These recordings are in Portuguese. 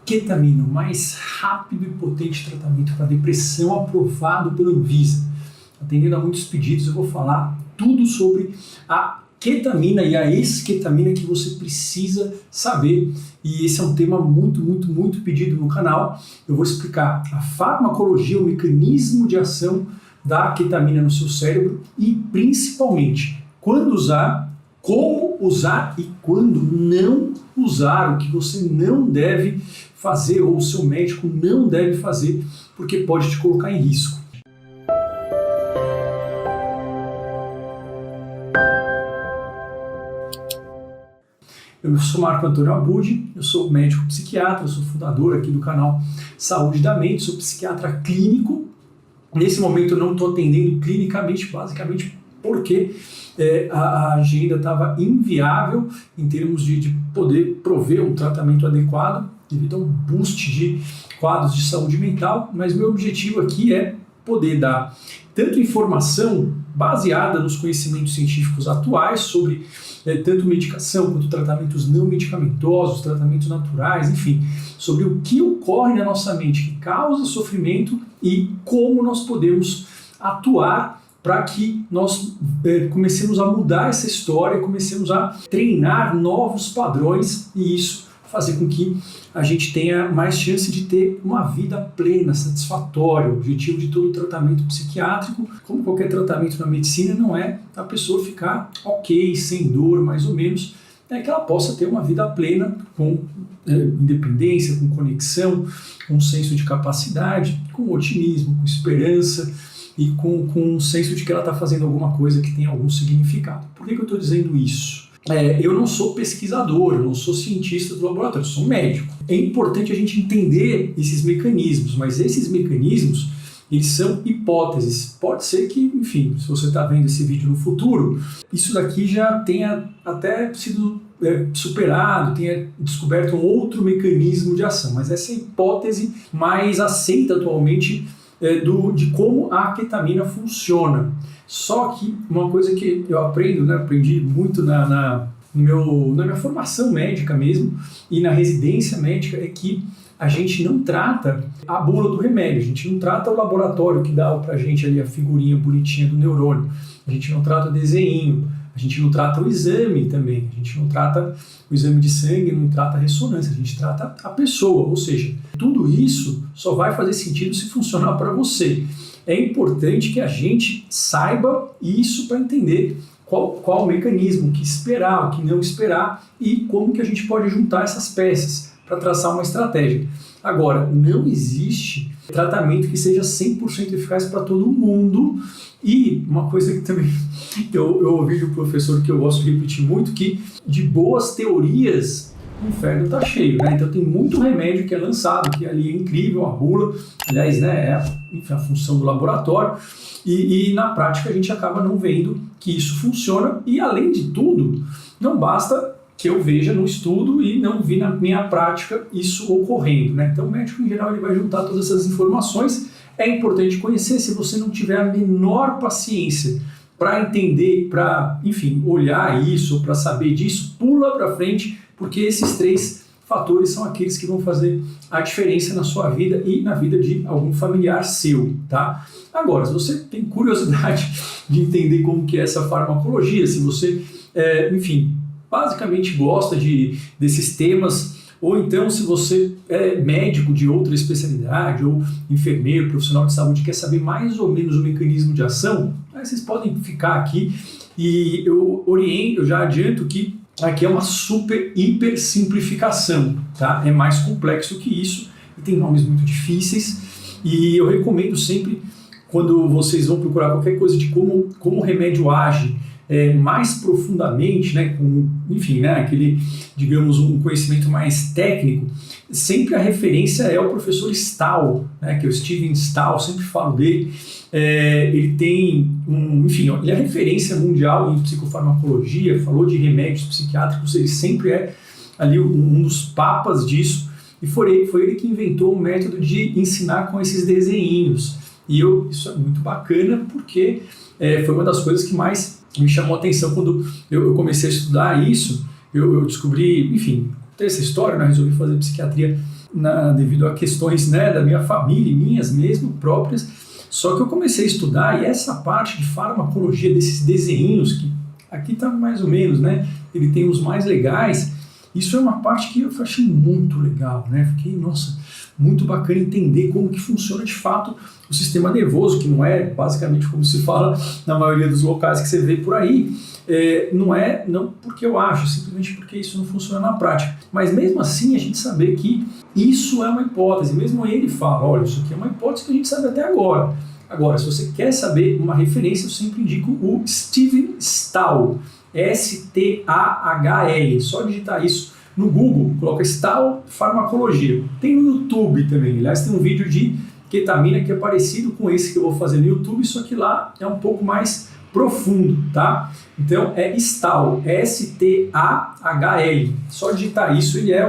ketamina, o mais rápido e potente tratamento para depressão aprovado pela Anvisa. Atendendo a muitos pedidos, eu vou falar tudo sobre a ketamina e a esketamina que você precisa saber. E esse é um tema muito pedido no canal. Eu vou explicar a farmacologia, o mecanismo de ação da ketamina no seu cérebro e principalmente quando usar, como usar e quando não usar, o que você não deve fazer ou o seu médico não deve fazer, porque pode te colocar em risco. Eu sou Marco Antônio Abud, eu sou médico psiquiatra, eu sou fundador aqui do canal Saúde da Mente, sou psiquiatra clínico. Nesse momento eu não estou atendendo clinicamente, basicamente porque a agenda estava inviável em termos de poder prover um tratamento adequado devido a um boost de quadros de saúde mental, mas meu objetivo aqui é poder dar tanto informação baseada nos conhecimentos científicos atuais sobre tanto medicação quanto tratamentos não medicamentosos, tratamentos naturais, enfim, sobre o que ocorre na nossa mente que causa sofrimento e como nós podemos atuar para que nós comecemos a mudar essa história, comecemos a treinar novos padrões e isso fazer com que a gente tenha mais chance de ter uma vida plena, satisfatória. O objetivo de todo tratamento psiquiátrico, como qualquer tratamento na medicina, não é a pessoa ficar ok, sem dor, mais ou menos, é que ela possa ter uma vida plena, com independência, com conexão, com um senso de capacidade, com otimismo, com esperança e com um senso de que ela está fazendo alguma coisa que tem algum significado. Por que eu estou dizendo isso? Eu não sou pesquisador, eu não sou cientista do laboratório, eu sou médico. É importante a gente entender esses mecanismos, mas esses mecanismos, eles são hipóteses. Pode ser que, enfim, se você está vendo esse vídeo no futuro, isso daqui já tenha até sido superado, tenha descoberto um outro mecanismo de ação, mas essa é a hipótese mais aceita atualmente de como a ketamina funciona. Só que uma coisa que eu aprendi muito na minha formação médica mesmo e na residência médica é que a gente não trata a bula do remédio, a gente não trata o laboratório que dá pra gente ali a figurinha bonitinha do neurônio, a gente não trata o desenho, a gente não trata o exame também, a gente não trata o exame de sangue, não trata a ressonância, a gente trata a pessoa, ou seja, tudo isso só vai fazer sentido se funcionar para você. É importante que a gente saiba isso para entender qual o mecanismo, o que esperar, o que não esperar e como que a gente pode juntar essas peças para traçar uma estratégia. Agora, não existe tratamento que seja 100% eficaz para todo mundo e uma coisa que também eu ouvi de um professor que eu gosto de repetir muito, que de boas teorias o inferno está cheio, né? Então tem muito remédio que é lançado, que ali é incrível, a bula, aliás, né, é a função do laboratório, e na prática a gente acaba não vendo que isso funciona, e além de tudo, não basta que eu veja no estudo e não vi na minha prática isso ocorrendo, né? Então o médico em geral ele vai juntar todas essas informações, é importante conhecer. Se você não tiver a menor paciência para entender, para, enfim, olhar isso, para saber disso, pula para frente, porque esses três fatores são aqueles que vão fazer a diferença na sua vida e na vida de algum familiar seu, tá? Agora, se você tem curiosidade de entender como que é essa farmacologia, se você, enfim, basicamente gosta desses temas, ou então se você é médico de outra especialidade, ou enfermeiro, profissional de saúde, quer saber mais ou menos o mecanismo de ação, aí vocês podem ficar aqui e eu já adianto que aqui é uma super, hiper simplificação, tá? É mais complexo que isso e tem nomes muito difíceis e eu recomendo sempre, quando vocês vão procurar qualquer coisa de como o remédio age mais profundamente, né, com, enfim, né, aquele, digamos, um conhecimento mais técnico, sempre a referência é o professor Stahl, né, que é o Steven Stahl, sempre falo dele. Ele tem ele é referência mundial em psicofarmacologia, falou de remédios psiquiátricos, ele sempre é ali um dos papas disso, e foi ele que inventou o método de ensinar com esses desenhinhos. E isso é muito bacana porque foi uma das coisas que mais me chamou a atenção quando eu comecei a estudar isso. Eu descobri, enfim, tem essa história, né? Resolvi fazer psiquiatria devido a questões, né, da minha família, minhas mesmo próprias. Só que eu comecei a estudar, e essa parte de farmacologia, desses desenhinhos, que aqui está mais ou menos, né, ele tem os mais legais, isso é uma parte que eu achei muito legal, né? Fiquei, nossa, muito bacana entender como que funciona de fato o sistema nervoso, que não é basicamente como se fala na maioria dos locais que você vê por aí. Não porque eu acho, simplesmente porque isso não funciona na prática. Mas mesmo assim a gente saber que isso é uma hipótese, mesmo ele fala, olha, isso aqui é uma hipótese que a gente sabe até agora. Agora, se você quer saber uma referência, eu sempre indico o Steven Stahl, S-T-A-H-L, só digitar isso no Google, coloca Stahl Farmacologia. Tem no YouTube também, aliás tem um vídeo de ketamina que é parecido com esse que eu vou fazer no YouTube, só que lá é um pouco mais profundo, tá? Então é Stahl, S-T-A-H-L, só digitar isso, ele é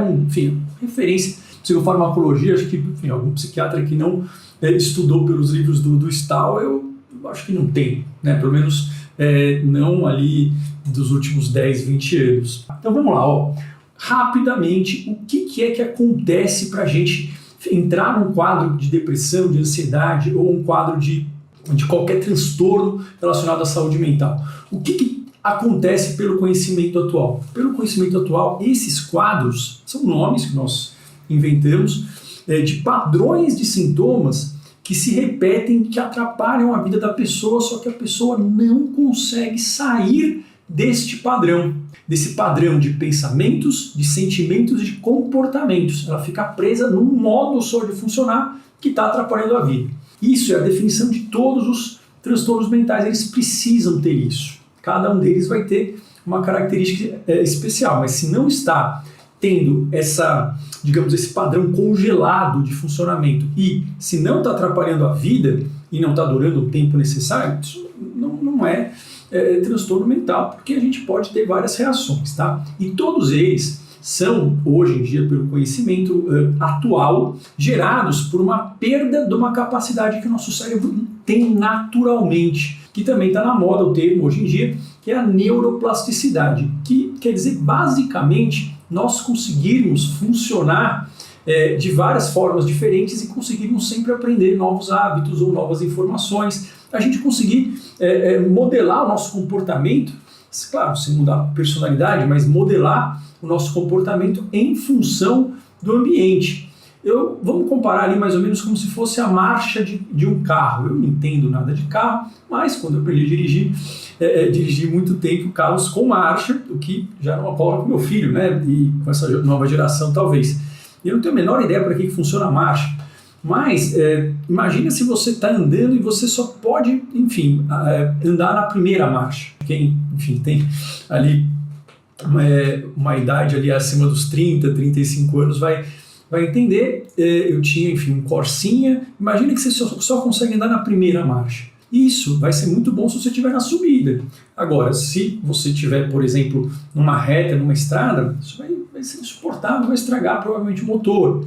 referência em psicofarmacologia, acho que algum psiquiatra que não estudou pelos livros do Stahl, eu acho que não tem, né? Pelo menos não ali dos últimos 10, 20 anos. Então vamos lá, ó. Rapidamente, o que é que acontece para a gente entrar num quadro de depressão, de ansiedade ou um quadro de qualquer transtorno relacionado à saúde mental? O que acontece pelo conhecimento atual? Pelo conhecimento atual, esses quadros são nomes que nós inventamos de padrões de sintomas que se repetem, que atrapalham a vida da pessoa, só que a pessoa não consegue sair deste padrão de pensamentos, de sentimentos e de comportamentos. Ela fica presa num modo só de funcionar que está atrapalhando a vida. Isso é a definição de todos os transtornos mentais, eles precisam ter isso. Cada um deles vai ter uma característica especial, mas se não está tendo esse padrão congelado de funcionamento e se não está atrapalhando a vida e não está durando o tempo necessário, isso não é transtorno mental, porque a gente pode ter várias reações, tá? E todos eles são, hoje em dia, pelo conhecimento atual, gerados por uma perda de uma capacidade que o nosso cérebro tem naturalmente, que também está na moda o termo hoje em dia, que é a neuroplasticidade, que quer dizer, basicamente, nós conseguirmos funcionar de várias formas diferentes e conseguirmos sempre aprender novos hábitos ou novas informações, a gente conseguir modelar o nosso comportamento, claro, sem mudar a personalidade, mas modelar o nosso comportamento em função do ambiente. Vamos comparar ali mais ou menos como se fosse a marcha de um carro. Eu não entendo nada de carro, mas quando eu aprendi a dirigir, dirigi muito tempo carros com marcha, o que já não ocorre com meu filho, né? E com essa nova geração talvez. Eu não tenho a menor ideia para que funciona a marcha. Mas imagina se você está andando e você só pode, enfim, andar na primeira marcha. Quem, enfim, tem ali uma idade ali acima dos 30, 35 anos vai entender. Eu tinha, enfim, um Corsinha. Imagina que você só consegue andar na primeira marcha. Isso vai ser muito bom se você estiver na subida. Agora, se você estiver, por exemplo, numa reta, numa estrada, isso vai ser insuportável, vai estragar provavelmente o motor.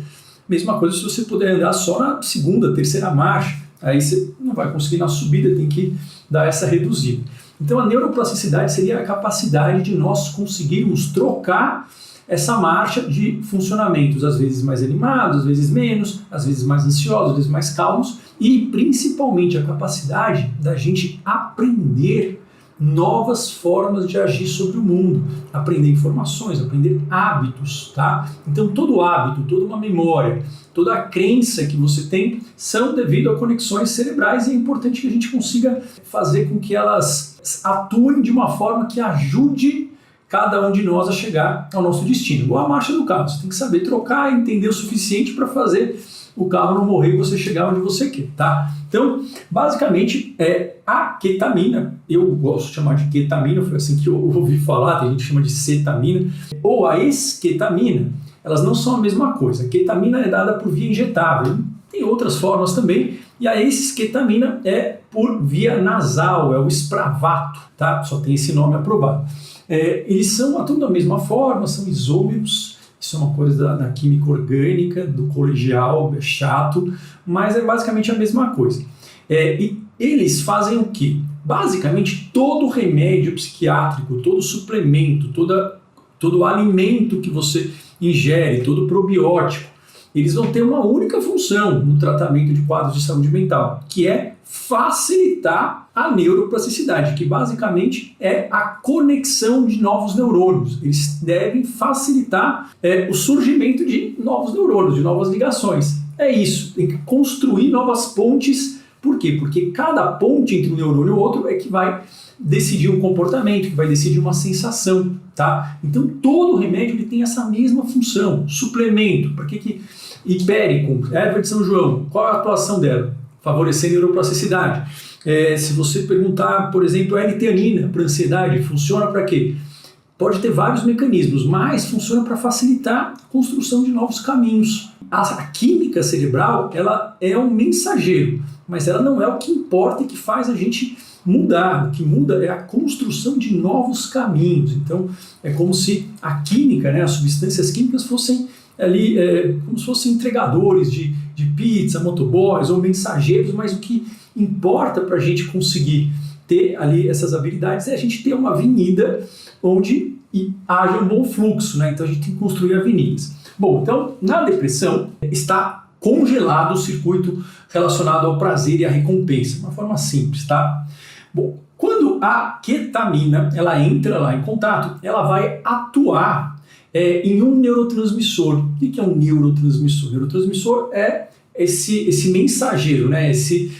Mesma coisa se você puder andar só na segunda, terceira marcha, aí você não vai conseguir na subida, tem que dar essa reduzida. Então a neuroplasticidade seria a capacidade de nós conseguirmos trocar essa marcha de funcionamentos, às vezes mais animados, às vezes menos, às vezes mais ansiosos, às vezes mais calmos, e principalmente a capacidade da gente aprender novas formas de agir sobre o mundo, aprender informações, aprender hábitos, tá? Então todo hábito, toda uma memória, toda a crença que você tem são devido a conexões cerebrais e é importante que a gente consiga fazer com que elas atuem de uma forma que ajude cada um de nós a chegar ao nosso destino. Igual a marcha do carro, você tem que saber trocar e entender o suficiente para fazer o carro não morrer e você chegar onde você quer, tá? Então, basicamente, a ketamina, eu gosto de chamar de ketamina, foi assim que eu ouvi falar, tem gente que chama de cetamina, ou a esketamina, elas não são a mesma coisa. A ketamina é dada por via injetável, tem outras formas também, e a esketamina é por via nasal, é o Spravato, tá? Só tem esse nome aprovado. Eles atuam da mesma forma, são isômeros. Isso é uma coisa da química orgânica, do colegial, é chato, mas é basicamente a mesma coisa. E eles fazem o quê? Basicamente, todo remédio psiquiátrico, todo suplemento, todo alimento que você ingere, todo probiótico, eles vão ter uma única função no tratamento de quadros de saúde mental, que é facilitar a neuroplasticidade, que basicamente é a conexão de novos neurônios. Eles devem facilitar o surgimento de novos neurônios, de novas ligações. É isso, tem que construir novas pontes. Por quê? Porque cada ponte entre um neurônio e o outro é que vai decidir um comportamento, que vai decidir uma sensação, tá? Então todo remédio ele tem essa mesma função. Suplemento, por que Hipéricum, erva de São João, qual é a atuação dela? Favorecer a neuroplasticidade. Se você perguntar, por exemplo, a L-teanina para ansiedade, funciona para quê? Pode ter vários mecanismos, mas funciona para facilitar a construção de novos caminhos. A química cerebral, ela é um mensageiro, mas ela não é o que importa e que faz a gente mudar. O que muda é a construção de novos caminhos. Então, é como se a química, né, as substâncias químicas fossem ali, como se fossem entregadores de pizza, motoboys ou mensageiros, mas o que importa para a gente conseguir ter ali essas habilidades é a gente ter uma avenida onde haja um bom fluxo, né? Então a gente tem que construir avenidas. Bom, então na depressão está congelado o circuito relacionado ao prazer e à recompensa, uma forma simples, tá? Bom, quando a ketamina ela entra lá em contato, ela vai atuar em um neurotransmissor. O que é um neurotransmissor? O neurotransmissor é esse mensageiro, né? Esse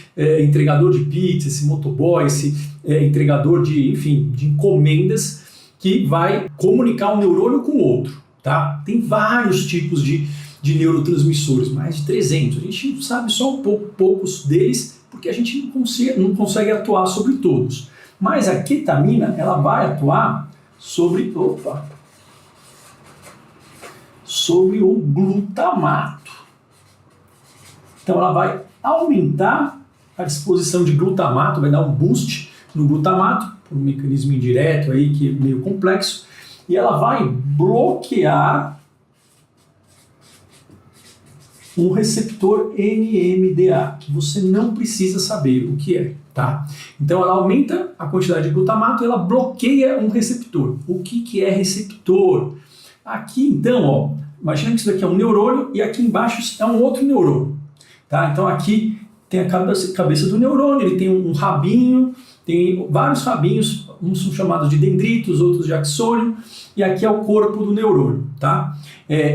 entregador de pizza, esse motoboy, esse entregador de encomendas que vai comunicar um neurônio com o outro, tá? Tem vários tipos de neurotransmissores, mais de 300. A gente sabe só poucos deles porque a gente não consegue atuar sobre todos. Mas a ketamina ela vai atuar sobre o glutamato. Então ela vai aumentar a disposição de glutamato, vai dar um boost no glutamato, por um mecanismo indireto aí que é meio complexo, e ela vai bloquear um receptor NMDA, que você não precisa saber o que é, tá? Então ela aumenta a quantidade de glutamato e ela bloqueia um receptor. O que é receptor? Aqui então, ó, imagina que isso daqui é um neurônio e aqui embaixo é um outro neurônio. Tá? Então aqui tem a cabeça do neurônio, ele tem um rabinho, tem vários rabinhos, uns são chamados de dendritos, outros de axônio, e aqui é o corpo do neurônio. Tá?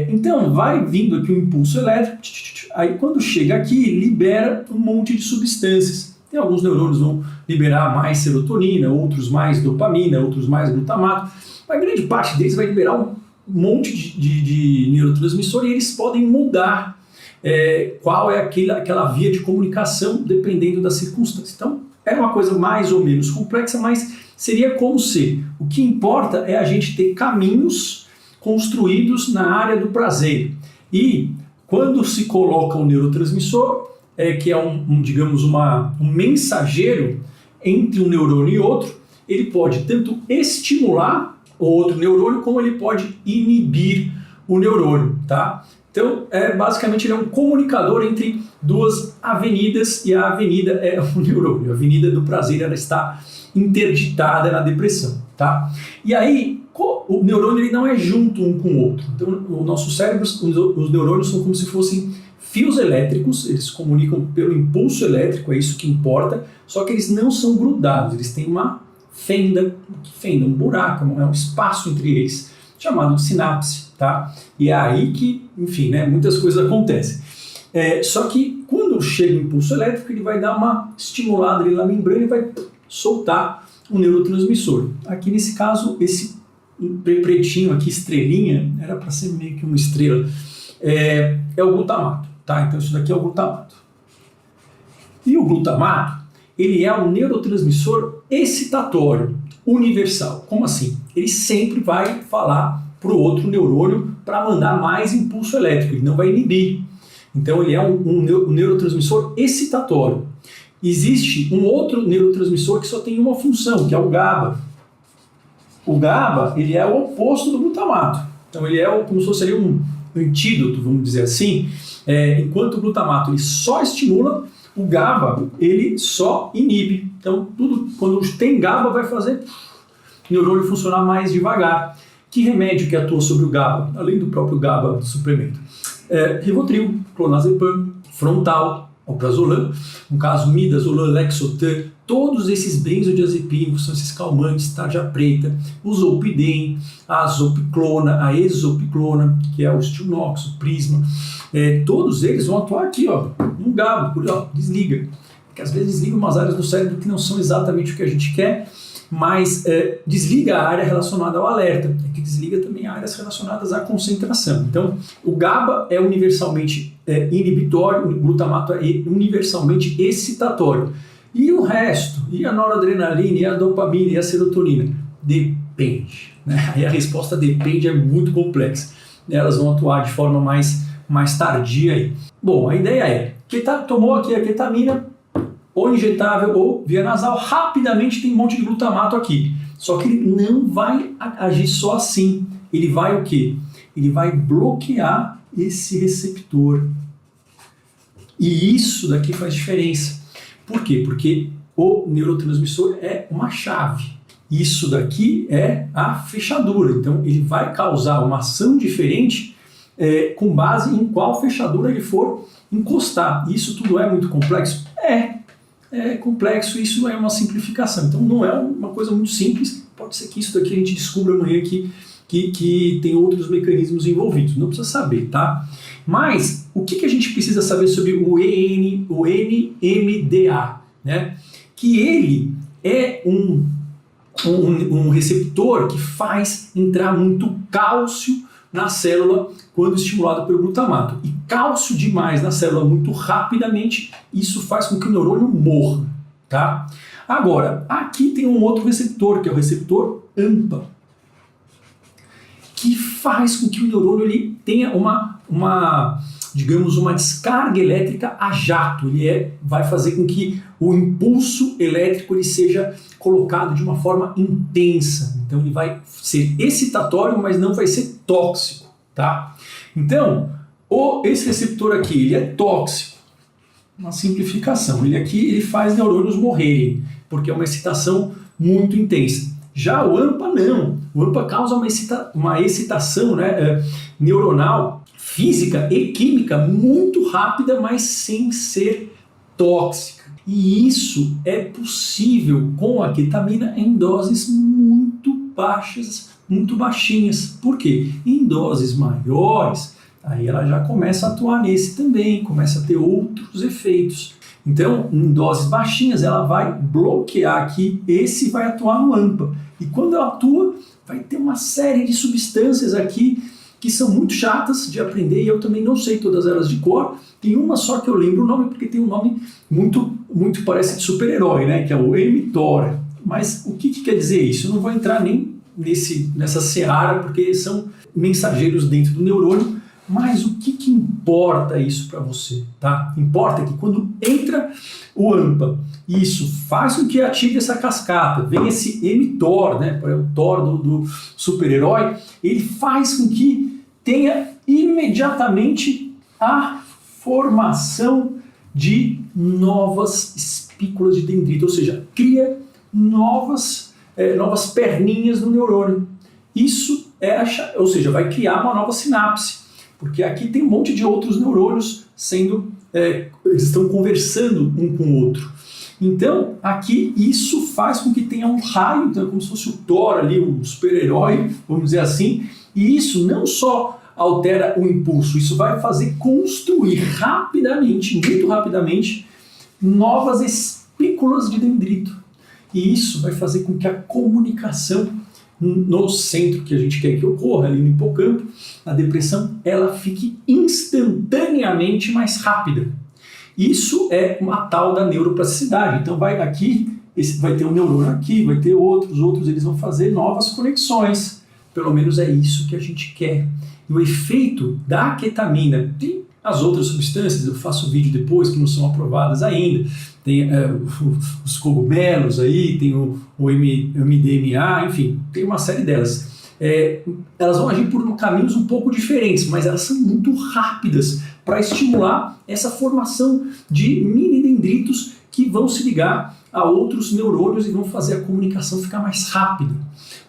Então vai vindo aqui um impulso elétrico, aí quando chega aqui libera um monte de substâncias. Tem alguns neurônios vão liberar mais serotonina, outros mais dopamina, outros mais glutamato, mas a grande parte deles vai liberar um monte de neurotransmissor e eles podem mudar qual é aquela via de comunicação dependendo da circunstância. Então, é uma coisa mais ou menos complexa, mas seria como se o que importa é a gente ter caminhos construídos na área do prazer. E quando se coloca um neurotransmissor, que é digamos, um mensageiro entre um neurônio e outro, ele pode tanto estimular o outro neurônio, como ele pode inibir o neurônio, tá? Então, basicamente, ele é um comunicador entre duas avenidas, e a avenida é o neurônio. A avenida do prazer, ela está interditada na depressão, tá? E aí, o neurônio ele não é junto um com o outro. Então, o nosso cérebro, os neurônios são como se fossem fios elétricos, eles comunicam pelo impulso elétrico, é isso que importa, só que eles não são grudados, eles têm uma fenda, um buraco, é um espaço entre eles, chamado de sinapse, tá? E é aí que, enfim, né, muitas coisas acontecem. Só que quando chega o impulso elétrico, ele vai dar uma estimulada ali na membrana e vai soltar um neurotransmissor. Aqui nesse caso, esse pretinho aqui, estrelinha, era para ser meio que uma estrela, é o glutamato, tá? Então isso daqui é o glutamato. E o glutamato, ele é um neurotransmissor excitatório, universal. Como assim? Ele sempre vai falar para o outro neurônio para mandar mais impulso elétrico, ele não vai inibir. Então ele é um neurotransmissor excitatório. Existe um outro neurotransmissor que só tem uma função, que é o GABA. O GABA, ele é o oposto do glutamato. Então ele é como se fosse ali um antídoto, vamos dizer assim. Enquanto o glutamato ele só estimula, o GABA ele só inibe. Então tudo, quando tem GABA, vai fazer o neurônio funcionar mais devagar. Que remédio que atua sobre o GABA, além do próprio GABA do suplemento? Rivotril, clonazepam, Frontal, alprazolam, no caso midazolam, Lexotan, todos esses benzodiazepínicos, são esses calmantes, tarja preta, o zolpidem, a azopiclona, a exopiclona, que é o Stilnox, o Prisma, todos eles vão atuar aqui, ó, no GABA, desliga, porque às vezes desliga umas áreas do cérebro que não são exatamente o que a gente quer, mas desliga a área relacionada ao alerta, que desliga também áreas relacionadas à concentração. Então, o GABA é universalmente inibitório, o glutamato é universalmente excitatório. E o resto, e a noradrenalina, e a dopamina, e a serotonina? Depende. Né? Aí a resposta depende é muito complexa. Elas vão atuar de forma mais tardia. Aí. Bom, a ideia é, tomou aqui a ketamina, ou injetável ou via nasal, rapidamente tem um monte de glutamato aqui. Só que ele não vai agir só assim. Ele vai o quê? Ele vai bloquear esse receptor. E isso daqui faz diferença. Por quê? Porque o neurotransmissor é uma chave. Isso daqui é a fechadura. Então ele vai causar uma ação diferente com base em qual fechadura ele for encostar. Isso tudo é muito complexo? É complexo, isso é uma simplificação. Então não é uma coisa muito simples, pode ser que isso daqui a gente descubra amanhã que tem outros mecanismos envolvidos, não precisa saber, tá? Mas o que a gente precisa saber sobre o NMDA, né? Que ele é um receptor que faz entrar muito cálcio na célula quando estimulado pelo glutamato. E cálcio demais na célula muito rapidamente, isso faz com que o neurônio morra. Tá? Agora, aqui tem um outro receptor, que é o receptor AMPA, que faz com que o neurônio ele tenha digamos, uma descarga elétrica a jato. Ele vai fazer com que o impulso elétrico ele seja colocado de uma forma intensa. Então ele vai ser excitatório, mas não vai ser tóxico. Tá? Então, esse receptor aqui ele é tóxico. Uma simplificação. Ele faz neurônios morrerem, porque é uma excitação muito intensa. Já o AMPA não. O AMPA causa uma excitação neuronal, física e química muito rápida, mas sem ser tóxica. E isso é possível com a ketamina em doses muito baixas, muito baixinhas. Por quê? Em doses maiores, aí ela já começa a atuar nesse também, começa a ter outros efeitos. Então, em doses baixinhas, ela vai bloquear aqui, esse vai atuar no AMPA. E quando ela atua, vai ter uma série de substâncias aqui que são muito chatas de aprender, e eu também não sei todas elas de cor. Tem uma só que eu lembro o nome, porque tem um nome muito parece de super-herói, né? Que é o mTOR. Mas o que quer dizer isso? Eu não vou entrar nem nessa seara, porque são mensageiros dentro do neurônio, mas o que importa isso para você? Tá? Importa que quando entra o AMPA, isso faz com que ative essa cascata, vem esse mTOR, né? O Thor do super-herói, ele faz com que tenha imediatamente a formação de novas espículas de dendrito, ou seja, cria novas perninhas no neurônio. Isso ou seja, vai criar uma nova sinapse, porque aqui tem um monte de outros neurônios eles estão conversando um com o outro. Então, aqui isso faz com que tenha um raio, então, como se fosse o Thor ali, o super-herói, vamos dizer assim, e isso não só altera o impulso, isso vai fazer construir rapidamente, muito rapidamente, novas espículas de dendrito. E isso vai fazer com que a comunicação no centro que a gente quer que ocorra, ali no hipocampo, a depressão, ela fique instantaneamente mais rápida. Isso é uma tal da neuroplasticidade. Então vai ter um neurônio aqui, vai ter outros eles vão fazer novas conexões. Pelo menos é isso que a gente quer. E o efeito da ketamina, tem as outras substâncias, eu faço um vídeo depois que não são aprovadas ainda, tem os cogumelos aí, tem o MDMA, enfim, tem uma série delas. Elas vão agir por caminhos um pouco diferentes, mas elas são muito rápidas para estimular essa formação de mini dendritos que vão se ligar a outros neurônios e vão fazer a comunicação ficar mais rápida,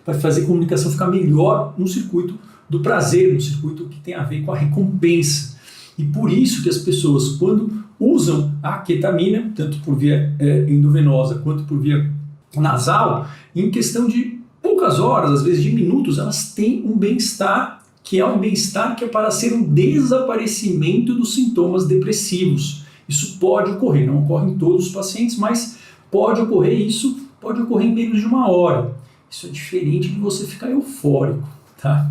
vai fazer a comunicação ficar melhor no circuito do prazer, no circuito que tem a ver com a recompensa. E por isso que as pessoas, quando usam a ketamina, tanto por via endovenosa quanto por via nasal, em questão de poucas horas, às vezes de minutos, elas têm um bem-estar, que é um bem-estar que é para ser um desaparecimento dos sintomas depressivos. Isso pode ocorrer, não ocorre em todos os pacientes, mas pode ocorrer em menos de uma hora. Isso é diferente de você ficar eufórico, tá?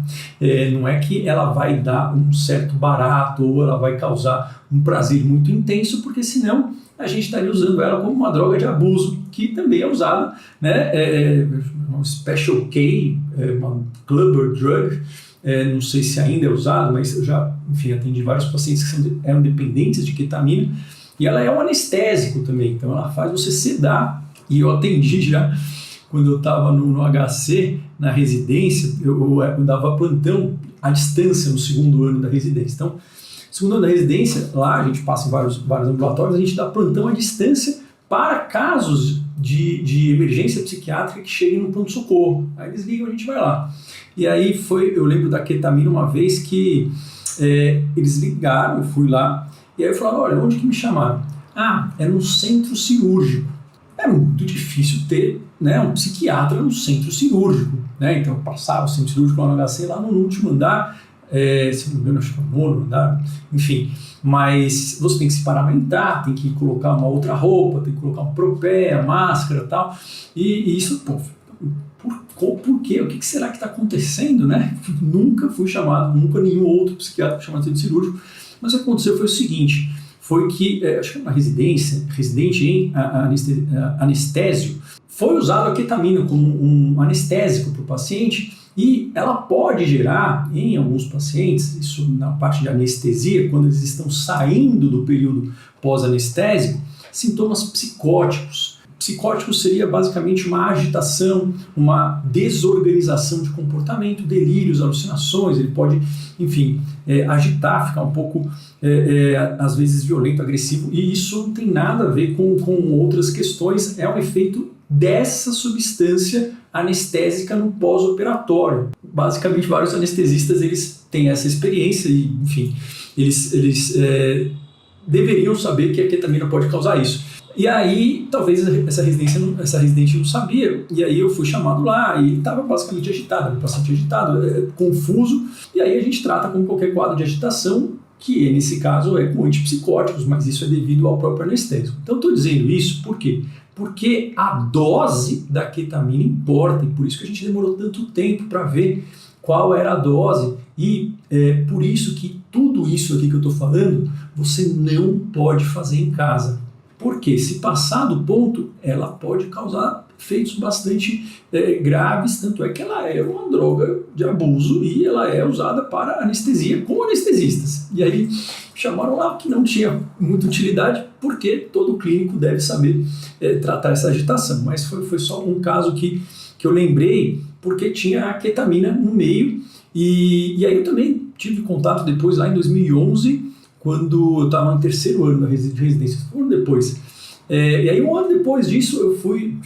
Não é que ela vai dar um certo barato ou ela vai causar um prazer muito intenso, porque senão a gente estaria usando ela como uma droga de abuso, que também é usada, né? Uma Special K, uma clubber drug, não sei se ainda é usado, mas eu já, enfim, atendi vários pacientes que eram dependentes de ketamina, e ela é um anestésico também, então ela faz você sedar, e eu atendi já, quando eu estava no HC, na residência, eu dava plantão à distância no segundo ano da residência. Então, segundo ano da residência, lá a gente passa em vários ambulatórios, a gente dá plantão à distância para casos de emergência psiquiátrica que cheguem no pronto-socorro. Aí eles ligam, a gente vai lá. E aí eu lembro da ketamina uma vez que eles ligaram, eu fui lá, e aí eu falei, olha, onde que me chamaram? É num centro cirúrgico. É muito difícil ter, né, um psiquiatra no centro cirúrgico, né? Então eu passava o centro cirúrgico lá no HC, lá no último andar, se não me engano, acho que é o 9º andar, enfim. Mas você tem que se paramentar, tem que colocar uma outra roupa, tem que colocar um propé, a máscara e tal. E isso, pô, por quê? O que será que está acontecendo, né? Nunca fui chamado, nunca nenhum outro psiquiatra foi chamado de centro cirúrgico. Mas o que aconteceu foi o seguinte, foi que, acho que uma residente em anestésio, foi usado a ketamina como um anestésico para o paciente, e ela pode gerar, em alguns pacientes, isso na parte de anestesia, quando eles estão saindo do período pós-anestésico, sintomas psicóticos. Psicótico seria basicamente uma agitação, uma desorganização de comportamento, delírios, alucinações, ele pode, enfim, agitar, ficar um pouco, às vezes, violento, agressivo, e isso não tem nada a ver com outras questões, é um efeito dessa substância anestésica no pós-operatório. Basicamente, vários anestesistas eles têm essa experiência e, enfim, eles deveriam saber que a ketamina pode causar isso. E aí, talvez essa residente não sabia, e aí eu fui chamado lá, e ele estava basicamente agitado, bastante agitado, confuso, e aí a gente trata como qualquer quadro de agitação, que nesse caso é com antipsicóticos, mas isso é devido ao próprio anestésico. Então, estou dizendo isso por quê? Porque a dose da ketamina importa, e por isso que a gente demorou tanto tempo para ver qual era a dose, e por isso que tudo isso aqui que eu estou falando, você não pode fazer em casa. Porque se passar do ponto, ela pode causar efeitos bastante graves, tanto é que ela é uma droga de abuso e ela é usada para anestesia com anestesistas. E aí chamaram lá que não tinha muita utilidade, porque todo clínico deve saber tratar essa agitação. Mas foi só um caso que eu lembrei, porque tinha a ketamina no meio, e aí eu também tive contato depois, lá em 2011, quando eu estava no 3º ano de residência, um ano depois. E aí, um ano depois disso, eu fui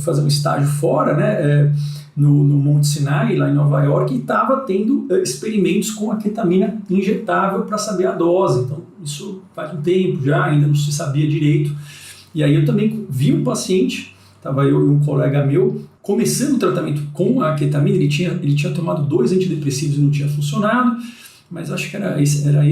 fazer um estágio fora, né, no Monte Sinai, lá em Nova York, e estava tendo experimentos com a ketamina injetável para saber a dose. Então, isso faz um tempo já, ainda não se sabia direito. E aí eu também vi um paciente, estava eu e um colega meu, começando o tratamento com a ketamina, ele tinha tomado 2 antidepressivos e não tinha funcionado, mas acho que era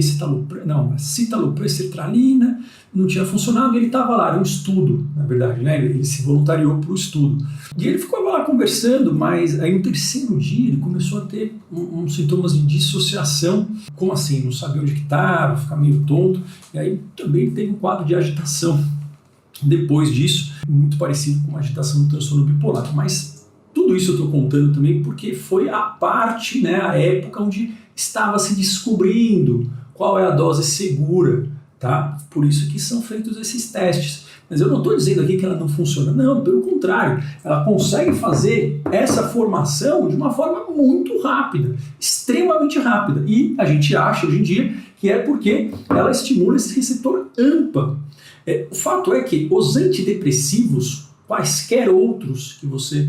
citalopram, sertralina, não tinha funcionado, e ele estava lá, era um estudo, na verdade, né? Ele se voluntariou para o estudo. E ele ficou lá conversando, mas aí no 3º dia ele começou a ter uns sintomas de dissociação. Como assim? Não sabia onde que estava, ficar meio tonto, e aí também teve um quadro de agitação. Depois disso, muito parecido com uma agitação do transtorno bipolar, mas tudo isso eu estou contando também porque foi a parte, né, a época onde estava se descobrindo qual é a dose segura, tá? Por isso que são feitos esses testes. Mas eu não estou dizendo aqui que ela não funciona, não, pelo contrário, ela consegue fazer essa formação de uma forma muito rápida, extremamente rápida, e a gente acha hoje em dia que é porque ela estimula esse receptor AMPA. O fato é que os antidepressivos, quaisquer outros que você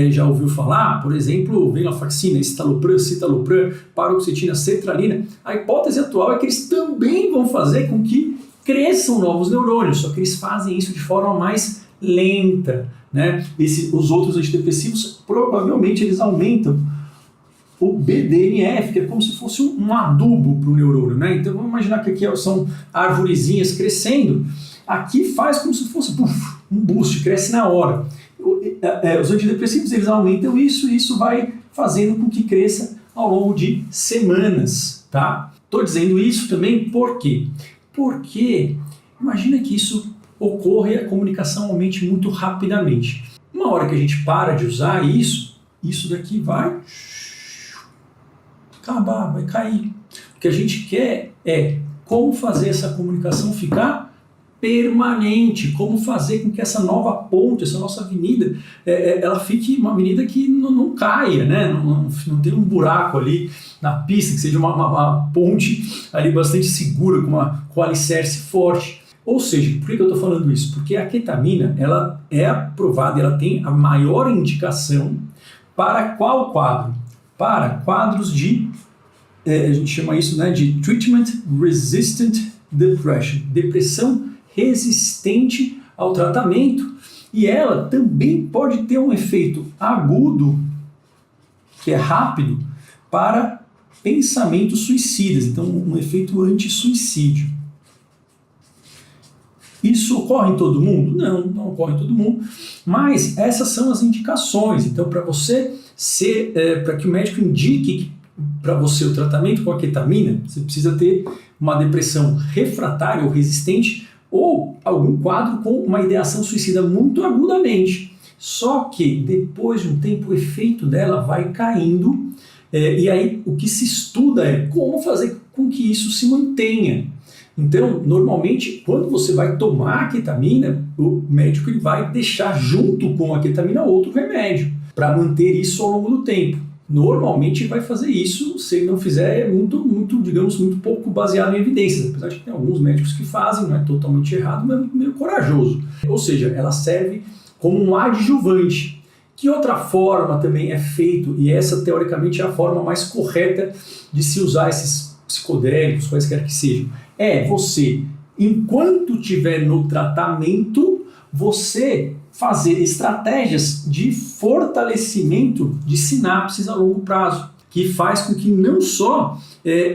já ouviu falar, por exemplo, venlafaxina, escitalopram, citalopram, paroxetina, sertralina. A hipótese atual é que eles também vão fazer com que cresçam novos neurônios, só que eles fazem isso de forma mais lenta, né? Os outros antidepressivos, provavelmente, eles aumentam o BDNF, que é como se fosse um adubo para o neurônio, né? Então vamos imaginar que aqui são arvorezinhas crescendo, aqui faz como se fosse um boost, cresce na hora. Os antidepressivos, eles aumentam isso, e isso vai fazendo com que cresça ao longo de semanas, tá? Estou dizendo isso também por quê? Porque imagina que isso ocorre e a comunicação aumente muito rapidamente. Uma hora que a gente para de usar isso daqui vai acabar, vai cair. O que a gente quer é como fazer essa comunicação ficar permanente, como fazer com que essa nova ponte, essa nossa avenida, ela fique uma avenida que não caia, né? Não tenha um buraco ali na pista, que seja uma ponte ali bastante segura, com alicerce forte. Ou seja, por que eu estou falando isso? Porque a ketamina, ela é aprovada, ela tem a maior indicação para qual quadro? Para quadros de, a gente chama isso, né, de Treatment Resistant Depression, depressão resistente ao tratamento, e ela também pode ter um efeito agudo, que é rápido, para pensamentos suicidas, então um efeito anti-suicídio. Isso ocorre em todo mundo? Não ocorre em todo mundo, mas essas são as indicações. Então, para que o médico indique para você o tratamento com a ketamina, você precisa ter uma depressão refratária ou resistente ou algum quadro com uma ideação suicida muito agudamente. Só que depois de um tempo o efeito dela vai caindo, e aí o que se estuda é como fazer com que isso se mantenha. Então, normalmente, quando você vai tomar a ketamina, o médico ele vai deixar junto com a ketamina outro remédio para manter isso ao longo do tempo. Normalmente vai fazer isso, se ele não fizer, digamos, muito pouco baseado em evidências, apesar de que tem alguns médicos que fazem, não é totalmente errado, mas meio corajoso. Ou seja, ela serve como um adjuvante. Que outra forma também é feito, e essa teoricamente é a forma mais correta de se usar esses psicodélicos, quaisquer que sejam, você, enquanto estiver no tratamento, você fazer estratégias de fortalecimento de sinapses a longo prazo, que faz com que não só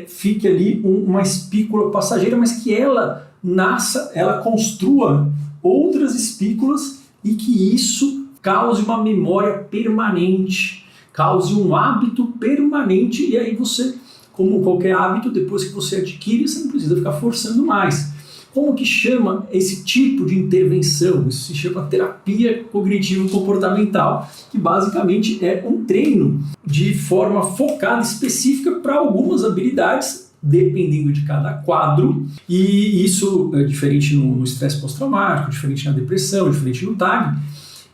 fique ali uma espícula passageira, mas que ela construa outras espículas e que isso cause uma memória permanente, cause um hábito permanente, e aí você, como qualquer hábito, depois que você adquire, você não precisa ficar forçando mais. Como que chama esse tipo de intervenção? Isso se chama terapia cognitivo-comportamental, que basicamente é um treino de forma focada, específica para algumas habilidades, dependendo de cada quadro, e isso é diferente no estresse pós-traumático, diferente na depressão, diferente no TAG,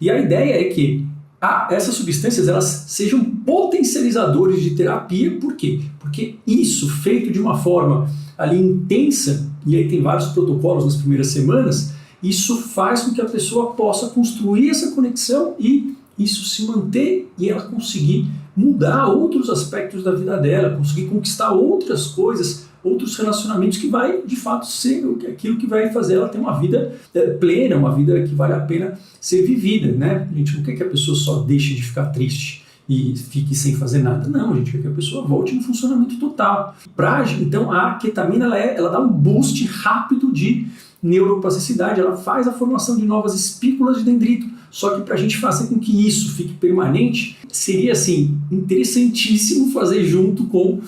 e a ideia é que essas substâncias elas sejam potencializadores de terapia. Por quê? Porque isso, feito de uma forma ali intensa, e aí tem vários protocolos nas primeiras semanas, isso faz com que a pessoa possa construir essa conexão e isso se manter e ela conseguir mudar outros aspectos da vida dela, conseguir conquistar outras coisas, outros relacionamentos, que vai de fato ser aquilo que vai fazer ela ter uma vida plena, uma vida que vale a pena ser vivida, né? A gente não quer que a pessoa só deixe de ficar triste e fique sem fazer nada. Não, a gente quer que a pessoa volte no funcionamento total. Então a ketamina ela dá um boost rápido de neuroplasticidade, ela faz a formação de novas espículas de dendrito, só que para a gente fazer com que isso fique permanente, seria assim, interessantíssimo fazer junto com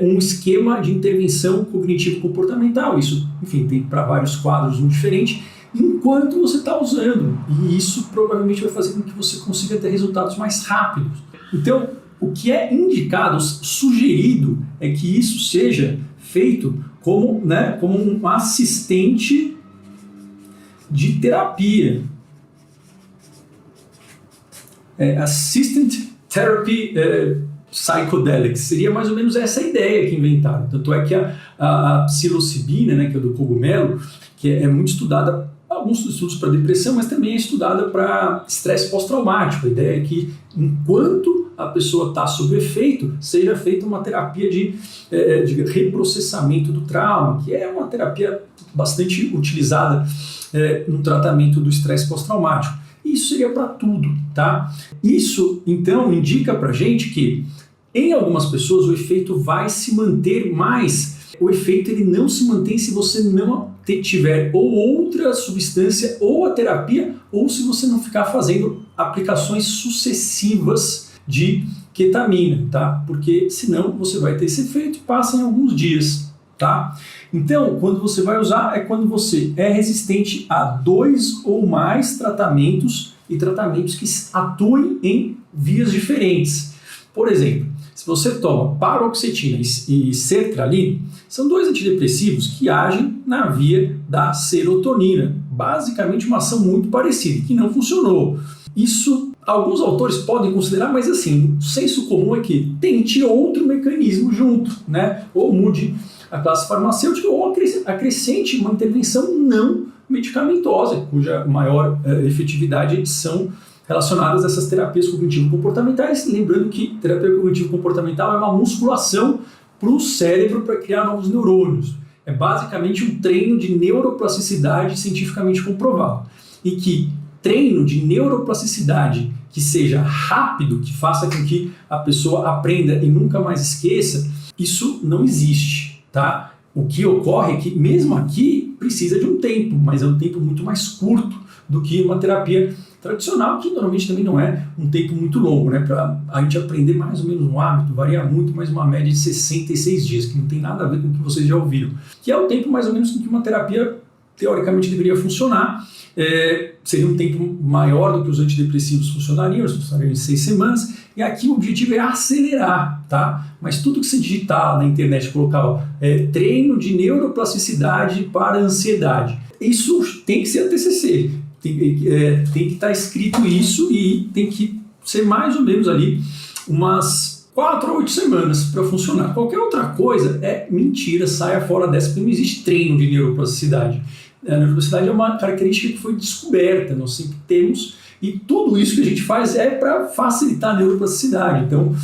um esquema de intervenção cognitivo-comportamental. Isso, enfim, tem para vários quadros um diferente, enquanto você está usando, e isso provavelmente vai fazer com que você consiga ter resultados mais rápidos. Então, o que é indicado, sugerido, é que isso seja feito como um assistente de terapia. Assistant Therapy Psychedelics, seria mais ou menos essa ideia que inventaram. Tanto é que a psilocibina, né, que é do cogumelo, que é muito estudada alguns estudos para depressão, mas também é estudada para estresse pós-traumático. A ideia é que enquanto a pessoa está sob efeito, seja feita uma terapia de reprocessamento do trauma, que é uma terapia bastante utilizada no tratamento do estresse pós-traumático. Isso seria para tudo, tá? Isso, então, indica para a gente que em algumas pessoas o efeito vai se manter, mas o efeito ele não se mantém se você não tiver ou outra substância ou a terapia, ou se você não ficar fazendo aplicações sucessivas de ketamina, tá? Porque senão você vai ter esse efeito e passa em alguns dias, tá? Então, quando você vai usar é quando você é resistente a 2 ou mais tratamentos e tratamentos que atuem em vias diferentes. Por exemplo, se você toma paroxetina e sertralina, são 2 antidepressivos que agem na via da serotonina. Basicamente uma ação muito parecida, que não funcionou. Isso alguns autores podem considerar, mas assim, o senso comum é que tente outro mecanismo junto, né? Ou mude a classe farmacêutica ou acrescente uma intervenção não medicamentosa, cuja maior efetividade são relacionadas a essas terapias cognitivo-comportamentais, lembrando que terapia cognitivo-comportamental é uma musculação para o cérebro para criar novos neurônios. É basicamente um treino de neuroplasticidade cientificamente comprovado. E que treino de neuroplasticidade que seja rápido, que faça com que a pessoa aprenda e nunca mais esqueça, isso não existe, tá? O que ocorre é que, mesmo aqui, precisa de um tempo, mas é um tempo muito mais curto do que uma terapia tradicional, que normalmente também não é um tempo muito longo, né? Para a gente aprender mais ou menos um hábito, varia muito, mas uma média de 66 dias, que não tem nada a ver com o que vocês já ouviram, que é o tempo mais ou menos com que uma terapia teoricamente deveria funcionar. Seria um tempo maior do que os antidepressivos funcionariam, eles funcionariam em 6 semanas, e aqui o objetivo é acelerar, tá? Mas tudo que você digitar na internet, colocar treino de neuroplasticidade para ansiedade, isso tem que ser a TCC, tem que estar escrito isso e tem que ser mais ou menos ali umas 4 a 8 semanas para funcionar. Qualquer outra coisa é mentira, saia fora dessa, porque não existe treino de neuroplasticidade. A neuroplasticidade é uma característica que foi descoberta, nós sempre temos, e tudo isso que a gente faz é para facilitar a neuroplasticidade. Então,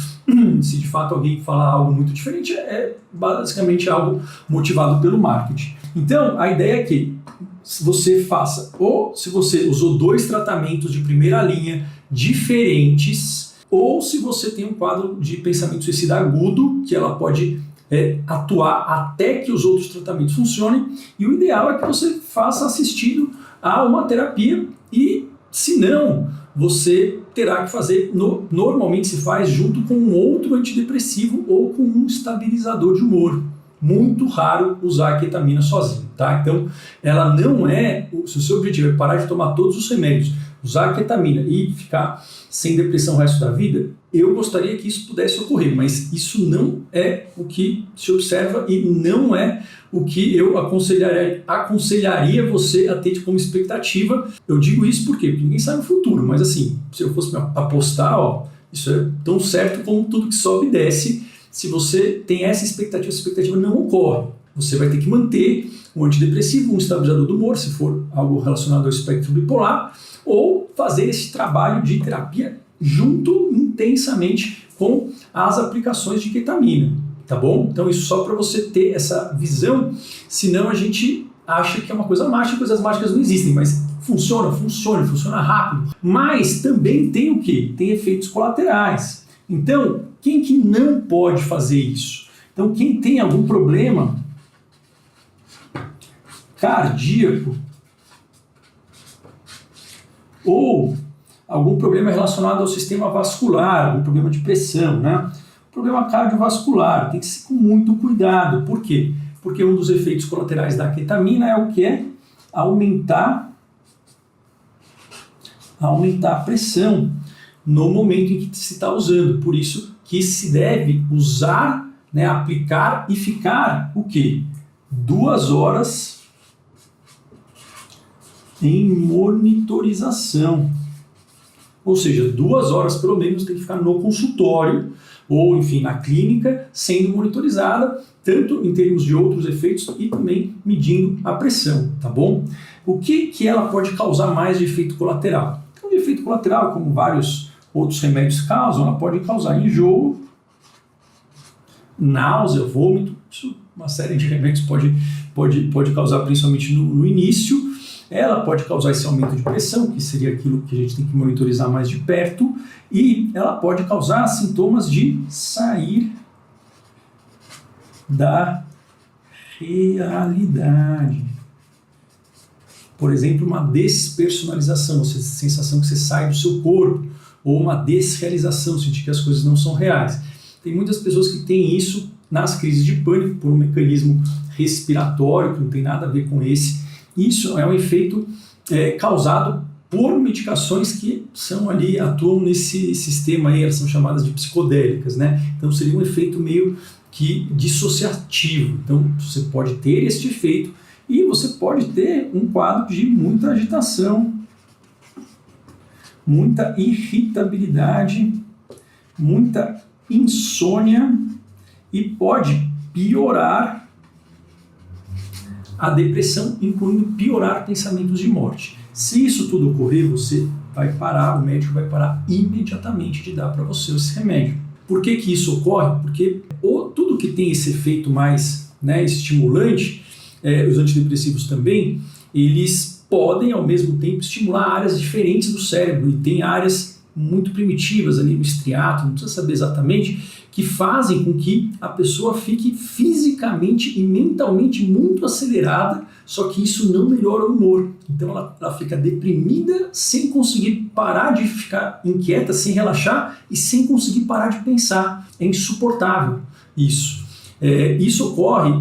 se de fato alguém falar algo muito diferente, é basicamente algo motivado pelo marketing. Então, a ideia é que você faça, ou se você usou 2 tratamentos de primeira linha diferentes, ou se você tem um quadro de pensamento suicida agudo, que ela pode atuar até que os outros tratamentos funcionem, e o ideal é que você faça assistido a uma terapia, e se não, você terá que fazer, normalmente se faz junto com um outro antidepressivo ou com um estabilizador de humor. Muito raro usar a ketamina sozinho, tá? Então, ela não se o seu objetivo é parar de tomar todos os remédios, usar a ketamina e ficar sem depressão o resto da vida, eu gostaria que isso pudesse ocorrer, mas isso não é o que se observa e não é o que eu aconselharia você a ter como expectativa. Eu digo isso porque ninguém sabe o futuro, mas assim, se eu fosse apostar, isso é tão certo como tudo que sobe e desce. Se você tem essa expectativa não ocorre. Você vai ter que manter um antidepressivo, um estabilizador do humor, se for algo relacionado ao espectro bipolar, ou fazer esse trabalho de terapia junto intensamente com as aplicações de ketamina, tá bom? Então isso só para você ter essa visão, senão a gente acha que é uma coisa mágica, coisas mágicas não existem, mas funciona rápido. Mas também tem o quê? Tem efeitos colaterais. Então, quem que não pode fazer isso? Então, quem tem algum problema cardíaco ou algum problema relacionado ao sistema vascular, algum problema de pressão, né? Problema cardiovascular, tem que ser com muito cuidado. Por quê? Porque um dos efeitos colaterais da ketamina é o que é aumentar a pressão no momento em que se está usando. Por isso que se deve usar, né, aplicar e ficar o quê? 2 horas em monitorização. Ou seja, 2 horas pelo menos tem que ficar no consultório, ou enfim, na clínica, sendo monitorizada, tanto em termos de outros efeitos e também medindo a pressão, tá bom? O que ela pode causar mais de efeito colateral? Então, de efeito colateral, como vários outros remédios causam, ela pode causar enjoo, náusea, vômito, isso, uma série de remédios pode causar principalmente no início. Ela pode causar esse aumento de pressão, que seria aquilo que a gente tem que monitorizar mais de perto, e ela pode causar sintomas de sair da realidade. Por exemplo, uma despersonalização, a sensação que você sai do seu corpo, ou uma desrealização, sentir que as coisas não são reais. Tem muitas pessoas que têm isso nas crises de pânico, por um mecanismo respiratório, que não tem nada a ver com esse. Isso é um efeito causado por medicações que atuam nesse sistema aí, elas são chamadas de psicodélicas, né? Então seria um efeito meio que dissociativo. Então você pode ter este efeito e você pode ter um quadro de muita agitação, muita irritabilidade, muita insônia e pode piorar a depressão, incluindo piorar pensamentos de morte. Se isso tudo ocorrer, você vai parar, o médico vai parar imediatamente de dar para você esse remédio. Por que isso ocorre? Porque tudo que tem esse efeito mais estimulante, os antidepressivos também, eles podem ao mesmo tempo estimular áreas diferentes do cérebro, e tem áreas muito primitivas ali no estriato, não precisa saber exatamente, que fazem com que a pessoa fique fisicamente e mentalmente muito acelerada, só que isso não melhora o humor. Então ela fica deprimida sem conseguir parar de ficar inquieta, sem relaxar e sem conseguir parar de pensar. É insuportável isso. Isso ocorre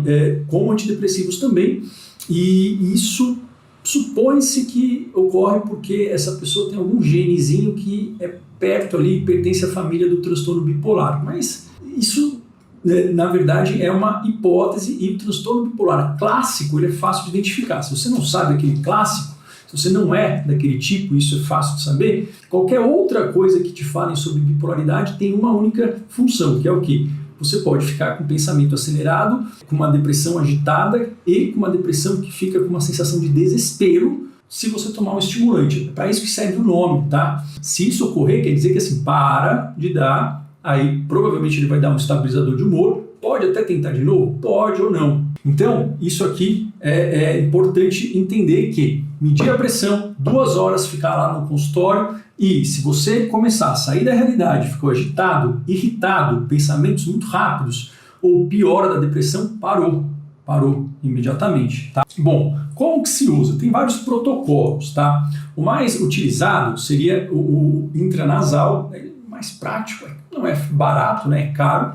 com antidepressivos também, e isso supõe-se que ocorre porque essa pessoa tem algum genezinho que é perto ali, pertence à família do transtorno bipolar. Mas isso, na verdade, é uma hipótese, e o transtorno bipolar clássico ele é fácil de identificar. Se você não sabe aquele clássico, se você não é daquele tipo, isso é fácil de saber, qualquer outra coisa que te falem sobre bipolaridade tem uma única função, que é o quê? Você pode ficar com pensamento acelerado, com uma depressão agitada e com uma depressão que fica com uma sensação de desespero se você tomar um estimulante. É para isso que serve o nome, tá? Se isso ocorrer, quer dizer que assim, para de dar, aí provavelmente ele vai dar um estabilizador de humor, pode até tentar de novo, pode ou não. Então, isso aqui é importante entender que medir a pressão, 2 horas ficar lá no consultório, e se você começar a sair da realidade, ficou agitado, irritado, pensamentos muito rápidos, ou piora da depressão, parou imediatamente, tá? Bom, como que se usa? Tem vários protocolos, tá? O mais utilizado seria o intranasal, mais prático, não é barato, né? É caro,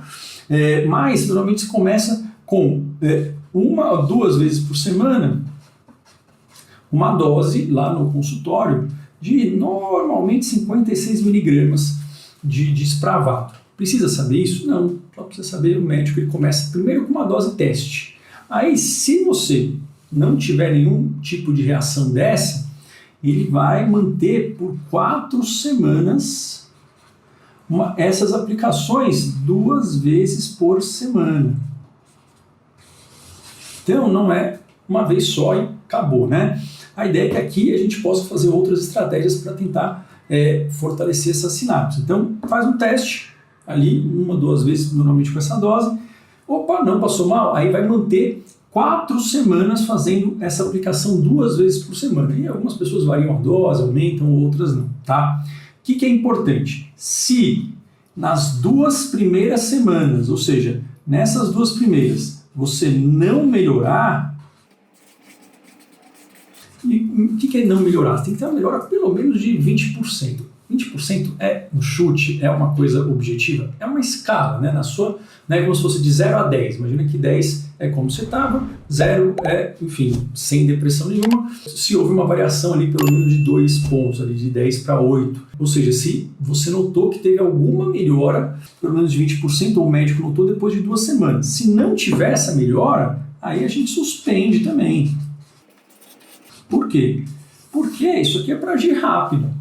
mas normalmente se começa com 1 ou 2 vezes por semana, uma dose lá no consultório de normalmente 56 miligramas de Spravato. Precisa saber isso? Não, só precisa saber, o médico ele começa primeiro com uma dose teste. Aí, se você não tiver nenhum tipo de reação dessa, ele vai manter por 4 semanas essas aplicações 2 vezes por semana. Então, não é uma vez só e acabou, né? A ideia é que aqui a gente possa fazer outras estratégias para tentar fortalecer essa sinapse. Então, faz um teste ali, 1 ou 2 vezes, normalmente com essa dose. Opa, não passou mal? Aí vai manter 4 semanas fazendo essa aplicação 2 vezes por semana. E algumas pessoas variam a dose, aumentam, outras não, tá? O que é importante? Se nas 2 primeiras semanas, ou seja, nessas 2 primeiras, você não melhorar, e o que é não melhorar? Você tem que ter uma melhora pelo menos de 20%. 20% é um chute, é uma coisa objetiva, é uma escala, né? Não é como se fosse de 0 a 10. Imagina que 10 é como você estava, 0 é, enfim, sem depressão nenhuma. Se houve uma variação ali pelo menos de 2 pontos, ali de 10 para 8. Ou seja, se você notou que teve alguma melhora, pelo menos de 20%, ou o médico notou depois de 2 semanas. Se não tiver essa melhora, aí a gente suspende também. Por quê? Porque isso aqui é para agir rápido.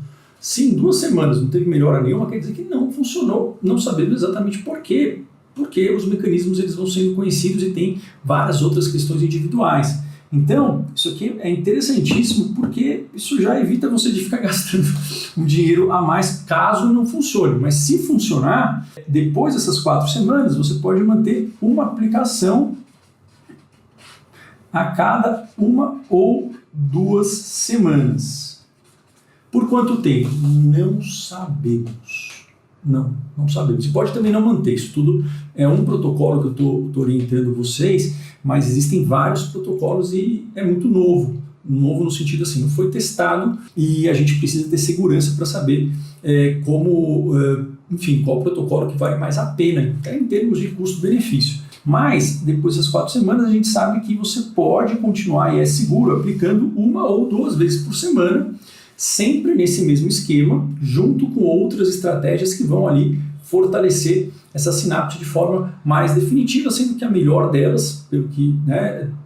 Se em 2 semanas não teve melhora nenhuma, quer dizer que não funcionou, não sabemos exatamente por quê, porque os mecanismos eles vão sendo conhecidos e tem várias outras questões individuais. Então, isso aqui é interessantíssimo porque isso já evita você de ficar gastando um dinheiro a mais caso não funcione. Mas se funcionar, depois dessas 4 semanas, você pode manter uma aplicação a cada 1 ou 2 semanas. Por quanto tempo? Não sabemos. Não sabemos. Você pode também não manter. Isso tudo é um protocolo que eu estou orientando vocês, mas existem vários protocolos e é muito novo. Novo no sentido assim, não foi testado e a gente precisa ter segurança para saber qual protocolo que vale mais a pena, em termos de custo-benefício. Mas, depois das 4 semanas, a gente sabe que você pode continuar e é seguro aplicando 1 ou 2 vezes por semana, sempre nesse mesmo esquema, junto com outras estratégias que vão ali fortalecer essa sinapse de forma mais definitiva, sendo que a melhor delas, pelo que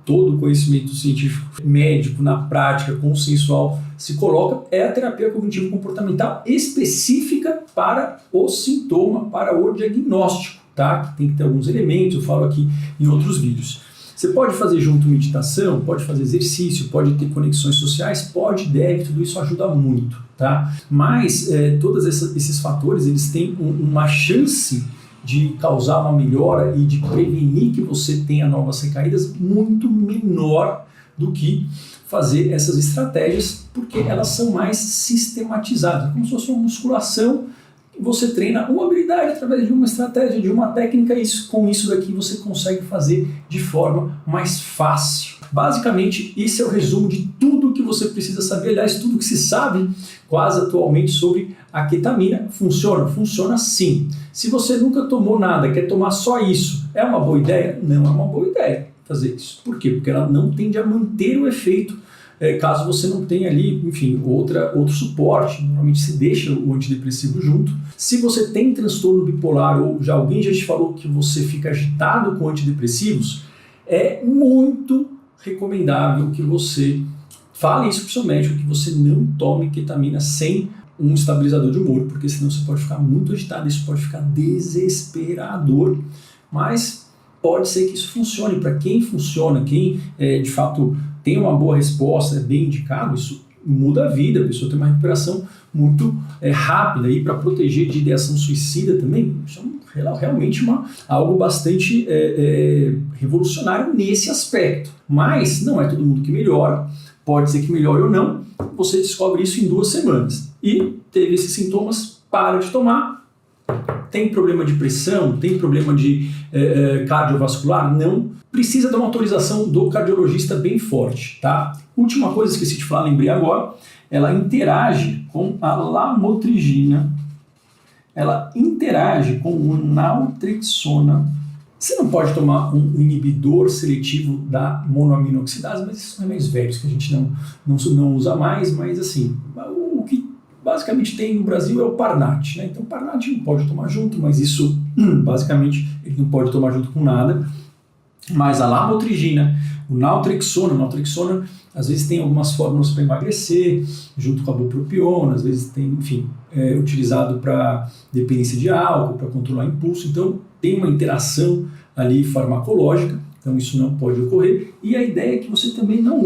todo o conhecimento científico médico, na prática, consensual, se coloca, é a terapia cognitivo-comportamental específica para o sintoma, para o diagnóstico, tá? Que tem que ter alguns elementos, eu falo aqui em outros vídeos. Você pode fazer junto meditação, pode fazer exercício, pode ter conexões sociais, deve, tudo isso ajuda muito, tá? Mas todos esses fatores, eles têm uma chance de causar uma melhora e de prevenir que você tenha novas recaídas muito menor do que fazer essas estratégias, porque elas são mais sistematizadas, como se fosse uma musculação. Você treina uma habilidade através de uma estratégia, de uma técnica, e com isso daqui você consegue fazer de forma mais fácil. Basicamente, esse é o resumo de tudo que você precisa saber. Aliás, tudo que se sabe quase atualmente sobre a ketamina. Funciona? Funciona sim. Se você nunca tomou nada, quer tomar só isso, é uma boa ideia? Não é uma boa ideia fazer isso. Por quê? Porque ela não tende a manter o efeito caso você não tenha ali, enfim, outro suporte. Normalmente se deixa o antidepressivo junto. Se você tem transtorno bipolar ou alguém já te falou que você fica agitado com antidepressivos, é muito recomendável que você fale isso para o seu médico, que você não tome ketamina sem um estabilizador de humor, porque senão você pode ficar muito agitado, isso pode ficar desesperador. Mas pode ser que isso funcione. Para quem funciona, quem de fato tem uma boa resposta, é bem indicado, isso muda a vida, a pessoa tem uma recuperação muito rápida. E para proteger de ideação suicida também, isso é realmente algo bastante revolucionário nesse aspecto. Mas não é todo mundo que melhora, pode ser que melhore ou não, você descobre isso em 2 semanas. E teve esses sintomas, para de tomar. Tem problema de pressão, tem problema de cardiovascular? Não. Precisa de uma autorização do cardiologista bem forte, tá? Última coisa, esqueci de falar, lembrei agora, ela interage com a lamotrigina, ela interage com o naltrexona. Você não pode tomar um inibidor seletivo da monoaminoxidase, mas isso é mais velho, que a gente não usa mais, mas assim, o que basicamente tem no Brasil é o Parnat, né? Então o Parnat não pode tomar junto, mas isso basicamente ele não pode tomar junto com nada. Mas a lamotrigina, o naltrexona às vezes tem algumas fórmulas para emagrecer, junto com a bupropiona, às vezes tem, enfim, utilizado para dependência de álcool, para controlar impulso. Então tem uma interação ali farmacológica, então isso não pode ocorrer. E a ideia é que você também não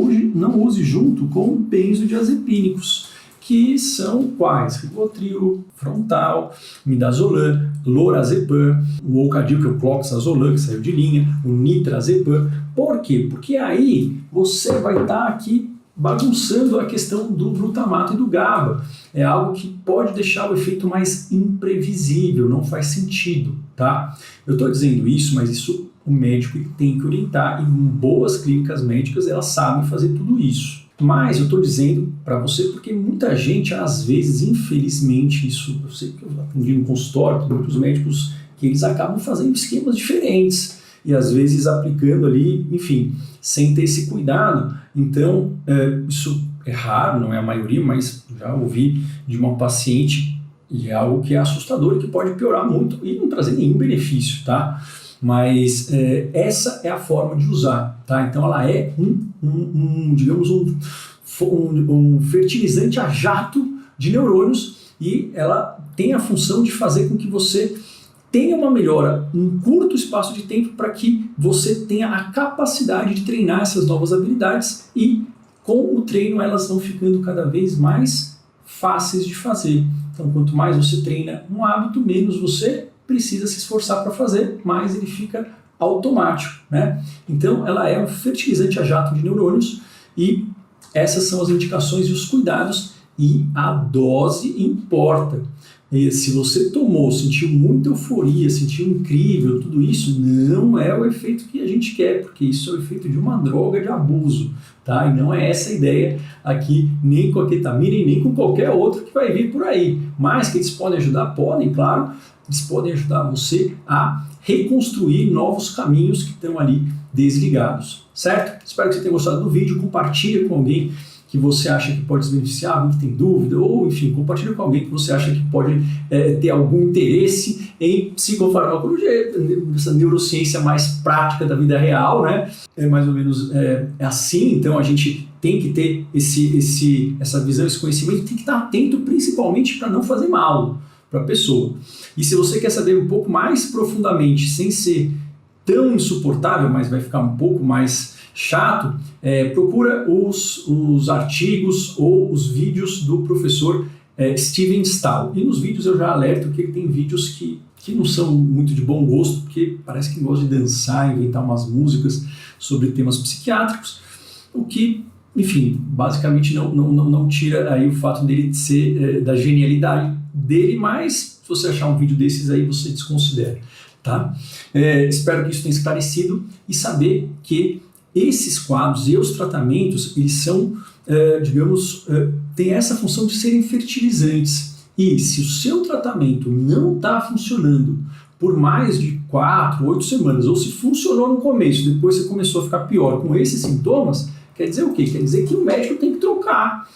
use junto com benzodiazepínicos, que são quais? Rivotril, Frontal, Midazolam, Lorazepam, o Ocadil, que é o Cloxazolam, que saiu de linha, o Nitrazepam. Por quê? Porque aí você vai estar aqui bagunçando a questão do glutamato e do GABA. É algo que pode deixar o efeito mais imprevisível, não faz sentido, tá? Eu estou dizendo isso, mas isso o médico tem que orientar, e boas clínicas médicas elas sabem fazer tudo isso. Mas eu estou dizendo para você porque muita gente, às vezes, infelizmente, isso eu sei que eu atendi no consultório, tem muitos médicos que eles acabam fazendo esquemas diferentes e às vezes aplicando ali, enfim, sem ter esse cuidado. Então, isso é raro, não é a maioria, mas já ouvi de uma paciente e é algo que é assustador e que pode piorar muito e não trazer nenhum benefício, tá? Mas essa é a forma de usar, tá? Então ela é digamos um fertilizante a jato de neurônios e ela tem a função de fazer com que você tenha uma melhora em um curto espaço de tempo para que você tenha a capacidade de treinar essas novas habilidades e com o treino elas vão ficando cada vez mais fáceis de fazer. Então quanto mais você treina um hábito, menos você precisa se esforçar para fazer, mais ele fica automático, né? Então ela é um fertilizante a jato de neurônios e essas são as indicações e os cuidados e a dose importa. E se você tomou, sentiu muita euforia, sentiu incrível, tudo isso não é o efeito que a gente quer, porque isso é o efeito de uma droga de abuso, tá? E não é essa a ideia aqui, nem com a ketamina e nem com qualquer outro que vai vir por aí. Mas que eles podem ajudar? Podem, claro, eles podem ajudar você a reconstruir novos caminhos que estão ali desligados, certo? Espero que você tenha gostado do vídeo, compartilhe com alguém que você acha que pode se beneficiar, alguém que tem dúvida, ou enfim, compartilhe com alguém que você acha que pode ter algum interesse em psicofarmacologia, essa neurociência mais prática da vida real, né? É mais ou menos assim, então a gente tem que ter essa visão, esse conhecimento, tem que estar atento principalmente para não fazer mal para a pessoa. E se você quer saber um pouco mais profundamente, sem ser tão insuportável, mas vai ficar um pouco mais chato, procura os artigos ou os vídeos do professor Steven Stahl. E nos vídeos eu já alerto que ele tem vídeos que não são muito de bom gosto, porque parece que gosta de dançar, inventar umas músicas sobre temas psiquiátricos, o que, enfim, basicamente não tira aí o fato dele de ser da genialidade dele, mas se você achar um vídeo desses aí, você desconsidera, tá? Espero que isso tenha esclarecido e saber que esses quadros e os tratamentos, eles são, têm essa função de serem fertilizantes. E se o seu tratamento não está funcionando por mais de 4, 8 semanas, ou se funcionou no começo, depois você começou a ficar pior com esses sintomas, quer dizer o quê? Quer dizer que o médico tem que trocar.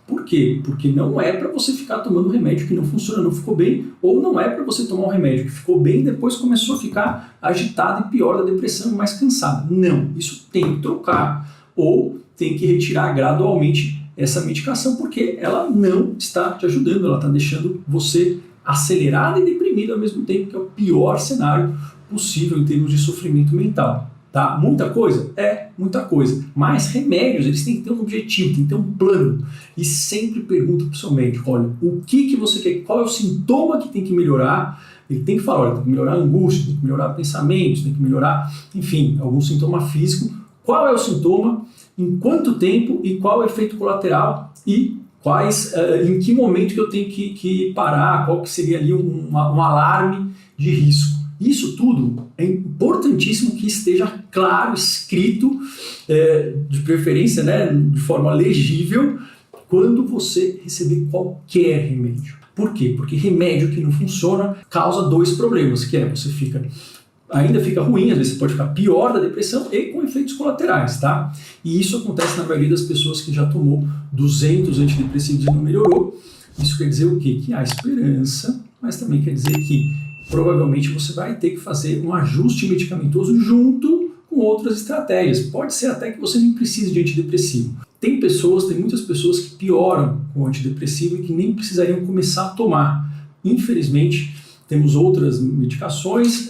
Por quê? Porque não é para você ficar tomando remédio que não funciona, não ficou bem, ou não é para você tomar um remédio que ficou bem e depois começou a ficar agitado e pior da depressão, mais cansado. Não, isso tem que trocar, ou tem que retirar gradualmente essa medicação, porque ela não está te ajudando, ela está deixando você acelerado e deprimido ao mesmo tempo, que é o pior cenário possível em termos de sofrimento mental. Tá? Muita coisa? Muita coisa. Mas remédios, eles têm que ter um objetivo, tem que ter um plano. E sempre pergunta para o seu médico, olha, o que você quer, qual é o sintoma que tem que melhorar? Ele tem que falar, olha, tem que melhorar a angústia, tem que melhorar pensamentos, tem que melhorar, enfim, algum sintoma físico. Qual é o sintoma, em quanto tempo e qual é o efeito colateral e em que momento que eu tenho que parar, qual que seria ali um alarme de risco. Isso tudo é importantíssimo que esteja claro, escrito, de preferência, né, de forma legível, quando você receber qualquer remédio. Por quê? Porque remédio que não funciona causa 2 problemas, que é você ainda fica ruim, às vezes você pode ficar pior da depressão e com efeitos colaterais, tá? E isso acontece na maioria das pessoas que já tomou 200 antidepressivos e não melhorou. Isso quer dizer o quê? Que há esperança, mas também quer dizer que provavelmente você vai ter que fazer um ajuste medicamentoso junto com outras estratégias. Pode ser até que você nem precise de antidepressivo. Tem muitas pessoas que pioram com o antidepressivo e que nem precisariam começar a tomar. Infelizmente, temos outras medicações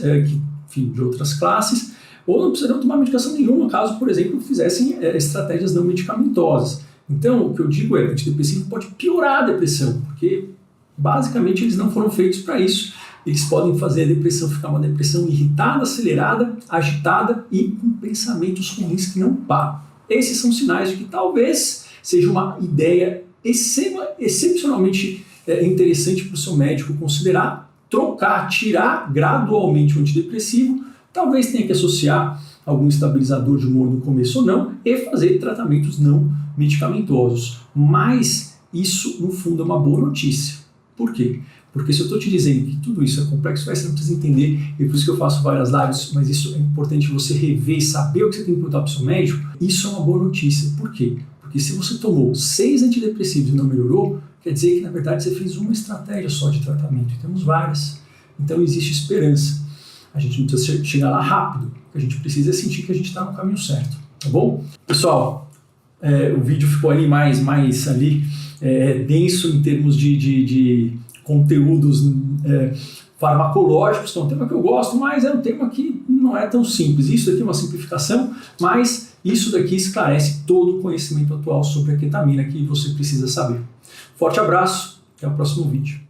de outras classes, ou não precisariam tomar medicação nenhuma, caso, por exemplo, fizessem estratégias não medicamentosas. Então, o que eu digo é que o antidepressivo pode piorar a depressão, porque basicamente eles não foram feitos para isso. Eles podem fazer a depressão ficar uma depressão irritada, acelerada, agitada e com pensamentos ruins que não param. Esses são sinais de que talvez seja uma ideia excepcionalmente interessante para o seu médico considerar, trocar, tirar gradualmente o antidepressivo, talvez tenha que associar algum estabilizador de humor no começo ou não, e fazer tratamentos não medicamentosos. Mas isso, no fundo, é uma boa notícia. Por quê? Porque se eu estou te dizendo que tudo isso é complexo, você não precisa entender, e por isso que eu faço várias lives, mas isso é importante você rever e saber o que você tem que perguntar para o seu médico, isso é uma boa notícia. Por quê? Porque se você tomou 6 antidepressivos e não melhorou, quer dizer que na verdade você fez uma estratégia só de tratamento, e temos várias. Então existe esperança. A gente não precisa chegar lá rápido, o que a gente precisa é sentir que a gente está no caminho certo, tá bom? Pessoal, o vídeo ficou ali mais ali, denso em termos de conteúdos farmacológicos, que é um tema que eu gosto, mas é um tema que não é tão simples. Isso daqui é uma simplificação, mas isso daqui esclarece todo o conhecimento atual sobre a ketamina que você precisa saber. Forte abraço, até o próximo vídeo.